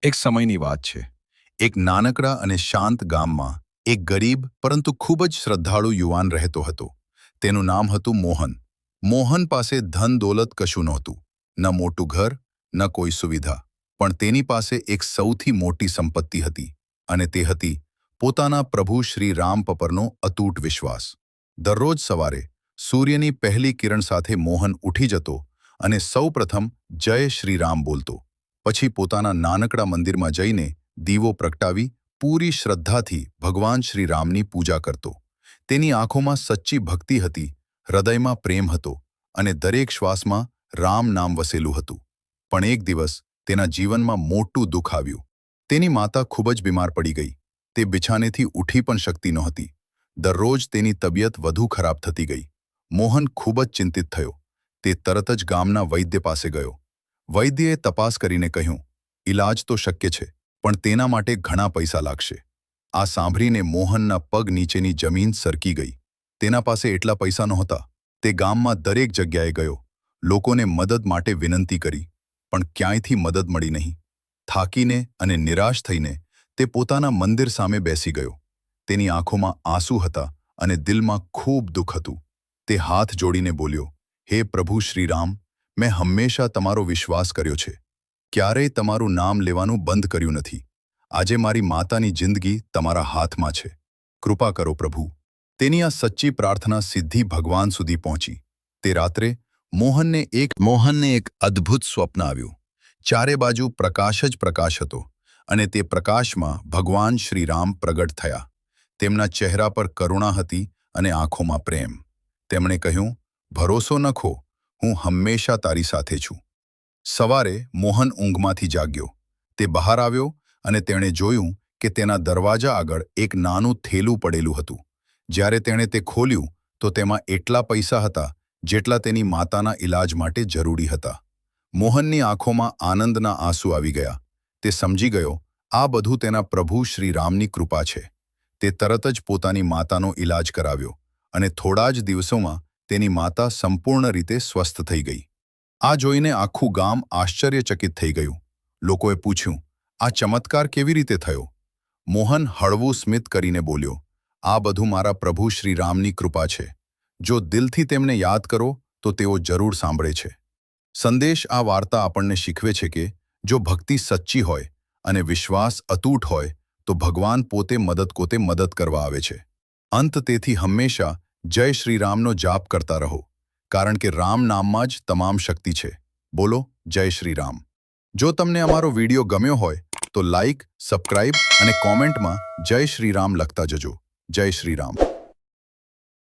એક સમયની વાત છે. એક નાનકડા અને શાંત ગામમાં એક ગરીબ પરંતુ ખૂબ જ શ્રદ્ધાળુ યુવાન રહેતો હતો. તેનું નામ હતું મોહન. મોહન પાસે ધન દોલત કશું નહોતું, ન મોટું ઘર, ન કોઈ સુવિધા, પણ તેની પાસે એક સૌથી મોટી સંપત્તિ હતી, અને તે હતી પોતાના પ્રભુ શ્રી રામ પરનો અતૂટ વિશ્વાસ. દરરોજ સવારે સૂર્યની પહેલી કિરણ સાથે મોહન ઉઠી જતો અને સૌપ્રથમ જય શ્રી રામ બોલતો. પછી પોતાના નાનકડા મંદિરમાં જઈને દીવો પ્રગટાવી પૂરી શ્રદ્ધાથી ભગવાન શ્રી રામની પૂજા કરતો. તેની આંખોમાં સચ્ચી ભક્તિ હતી, હૃદયમાં પ્રેમ હતો અને દરેક શ્વાસમાં રામ નામ વસેલું હતું. પણ એક દિવસ તેના જીવનમાં મોટું દુઃખ આવ્યું. તેની માતા ખૂબ જ બીમાર પડી ગઈ. તે બિછાનેથી ઉઠી પણ શકતી નહોતી. દરરોજ તેની તબિયત વધુ ખરાબ થતી ગઈ. મોહન ખૂબ જ ચિંતિત થયો. તે તરત જ ગામના વૈદ્ય પાસે ગયો. વૈદ્યએ તપાસ કરીને કહ્યું, ઈલાજ તો શક્ય છે, પણ તેના માટે ઘણા પૈસા લાગશે. આ સાંભળીને મોહનના પગ નીચેની જમીન સરકી ગઈ. તેના પાસે એટલા પૈસા નહોતા. તે ગામમાં દરેક જગ્યાએ ગયો, લોકોને મદદ માટે વિનંતી કરી, પણ ક્યાંયથી મદદ મળી નહીં. થાકીને અને નિરાશ થઈને તે પોતાના મંદિર સામે બેસી ગયો. તેની આંખોમાં આંસુ હતા અને દિલમાં ખૂબ દુઃખ હતું. તે હાથ જોડીને બોલ્યો, હે પ્રભુ શ્રીરામ, મેં હંમેશા તમારો વિશ્વાસ કર્યો છે, ક્યારેય તમારું નામ લેવાનું બંધ કર્યું નથી. આજે મારી માતાની જિંદગી તમારા હાથમાં છે. કૃપા કરો પ્રભુ. તેની આ સચ્ચી પ્રાર્થના સીધી ભગવાન સુધી પહોંચી. તે રાત્રે મોહનને એક અદ્ભુત સ્વપ્ન આવ્યું. ચારે બાજુ પ્રકાશ જ પ્રકાશ હતો, અને તે પ્રકાશમાં ભગવાન શ્રી રામ પ્રગટ થયા. તેમના ચહેરા પર કરુણા હતી અને આંખોમાં પ્રેમ. તેમણે કહ્યું, ભરોસો ન ખો, હું હંમેશા તારી સાથે છું. સવારે મોહન ઊંઘમાંથી જાગ્યો. તે બહાર આવ્યો અને તેણે જોયું કે તેના દરવાજા આગળ એક નાનું થેલું પડેલું હતું. જ્યારે તેણે તે ખોલ્યું તો તેમાં એટલા પૈસા હતા જેટલા તેની માતાના ઈલાજ માટે જરૂરી હતા. મોહનની આંખોમાં આનંદના આંસુ આવી ગયા. તે સમજી ગયો, આ બધું તેના પ્રભુ શ્રી રામની કૃપા છે. તે તરત જ પોતાની માતાનો ઈલાજ કરાવ્યો, અને થોડા જ દિવસોમાં તેની માતા સંપૂર્ણ રીતે સ્વસ્થ થઈ ગઈ. આ જોઈને આખું ગામ આશ્ચર્યચકિત થઈ ગયું. લોકોએ પૂછ્યું, આ ચમત્કાર કેવી રીતે થયો? મોહન હળવું સ્મિત કરીને બોલ્યો, આ બધું મારા પ્રભુ શ્રી રામની કૃપા છે. જો દિલથી તેમને યાદ કરો તો તેઓ જરૂર સાંભળે છે. સંદેશ: આ વાર્તા આપણને શીખવે છે કે જો ભક્તિ સચ્ચી હોય અને વિશ્વાસ અતૂટ હોય તો ભગવાન પોતે મદદ કરવા આવે છે. અંત: તેથી હંમેશા જય શ્રી રામનો જાપ કરતા રહો, કારણ કે રામ નામમાં જ તમામ શક્તિ છે. બોલો જય શ્રી રામ. જો તમને અમારો વિડીયો ગમ્યો હોય તો લાઈક, સબસ્ક્રાઇબ અને કોમેન્ટમાં જય શ્રી રામ લખતા જજો. જય શ્રી રામ.